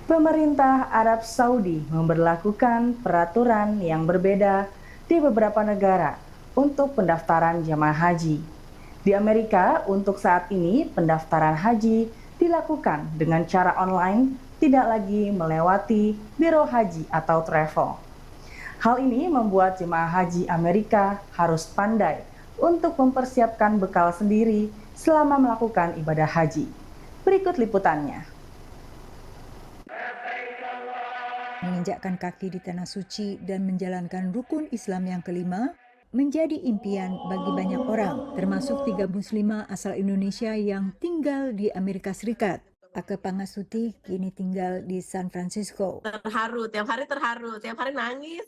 Pemerintah Arab Saudi memberlakukan peraturan yang berbeda di beberapa negara untuk pendaftaran jemaah haji. Di Amerika, untuk saat ini pendaftaran haji dilakukan dengan cara online, tidak lagi melewati biro haji atau travel. Hal ini membuat jemaah haji Amerika harus pandai untuk mempersiapkan bekal sendiri selama melakukan ibadah haji. Berikut liputannya. Menginjakkan kaki di tanah suci dan menjalankan rukun Islam yang kelima menjadi impian bagi banyak orang, termasuk 3 muslimah asal Indonesia yang tinggal di Amerika Serikat. Ake Pangasuti kini tinggal di San Francisco. Terharu, tiap hari nangis.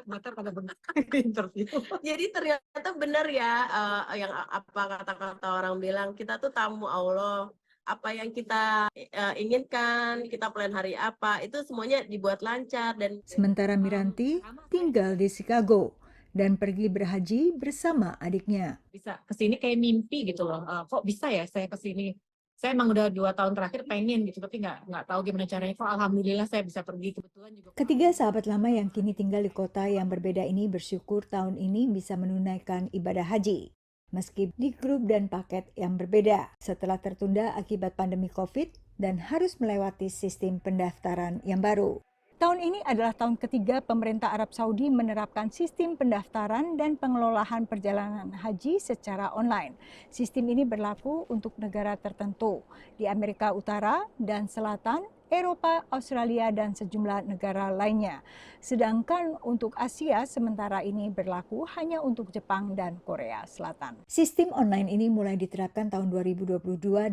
Mata pada benar interview. Jadi ternyata benar ya, yang apa kata-kata orang bilang, kita tuh tamu Allah. Apa yang kita inginkan, kita plan hari apa, itu semuanya dibuat lancar. Dan Sementara Miranti tinggal di Chicago dan pergi berhaji bersama adiknya. Bisa kesini kayak mimpi gitu loh. Kok bisa ya saya kesini? Saya emang udah 2 tahun terakhir pengen gitu, tapi nggak tahu gimana caranya. Kok alhamdulillah saya bisa pergi. Kebetulan juga Ketiga sahabat lama yang kini tinggal di kota yang berbeda ini bersyukur tahun ini bisa menunaikan ibadah haji. Meski di grup dan paket yang berbeda setelah tertunda akibat pandemi COVID dan harus melewati sistem pendaftaran yang baru. Tahun ini adalah tahun ketiga pemerintah Arab Saudi menerapkan sistem pendaftaran dan pengelolaan perjalanan haji secara online. Sistem ini berlaku untuk negara tertentu di Amerika Utara dan Selatan, Eropa, Australia, dan sejumlah negara lainnya. Sedangkan untuk Asia, sementara ini berlaku hanya untuk Jepang dan Korea Selatan. Sistem online ini mulai diterapkan tahun 2022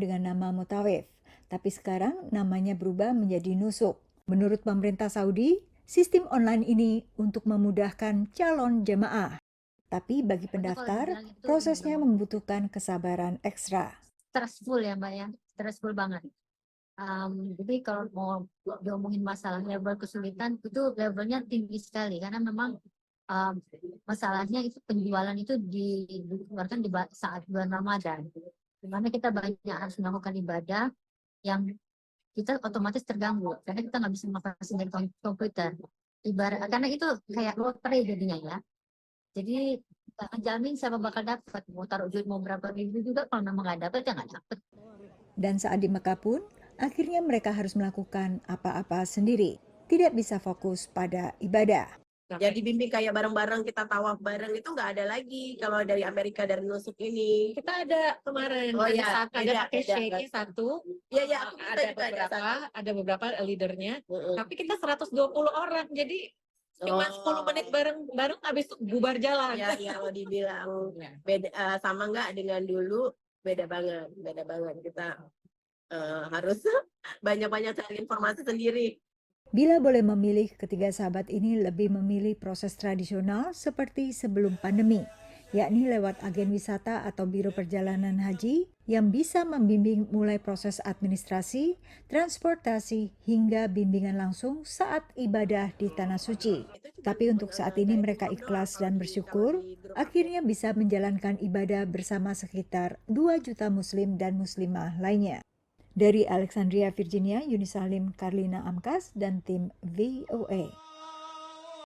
dengan nama Mutawif, tapi sekarang namanya berubah menjadi Nusuk. Menurut pemerintah Saudi, sistem online ini untuk memudahkan calon jemaah. Tapi bagi pendaftar, prosesnya membutuhkan kesabaran ekstra. Stressful ya Mbak ya, stressful banget. Jadi kalau mau diomongin masalah level kesulitan, itu levelnya tinggi sekali. Karena memang masalahnya itu penjualan itu dikeluarkan di saat bulan Ramadan. Dimana kita banyak harus melakukan ibadah yang kita otomatis terganggu karena kita nggak bisa mengakses dari komputer. Ibarat karena itu kayak lotre jadinya ya. Jadi nggak menjamin siapa bakal dapat. Mau taruh duit mau berapa ribu juga kalau memang nggak dapat ya nggak dapat. Dan saat di Mekah pun, akhirnya mereka harus melakukan apa-apa sendiri. Tidak bisa fokus pada ibadah. ya dibimbing kayak bareng-bareng, kita tawaf bareng, itu nggak ada lagi kalau dari Amerika, dari Nusuk ini. kita ada kemarin Ada pakai shake satu. Iya, ada beberapa leadernya. Tapi kita 120 orang. Jadi cuma 10 menit bareng habis itu bubar jalan. Ya, kalau dibilang beda sama nggak dengan dulu, beda banget. Kita harus banyak-banyak cari informasi sendiri. Bila boleh memilih, ketiga sahabat ini lebih memilih proses tradisional seperti sebelum pandemi, yakni lewat agen wisata atau biro perjalanan haji yang bisa membimbing mulai proses administrasi, transportasi, hingga bimbingan langsung saat ibadah di Tanah Suci. Tapi untuk saat ini mereka ikhlas dan bersyukur akhirnya bisa menjalankan ibadah bersama sekitar 2 juta muslim dan muslimah lainnya. Dari Alexandria, Virginia, Yuni Salim, Karlina Amkas, dan tim VOA.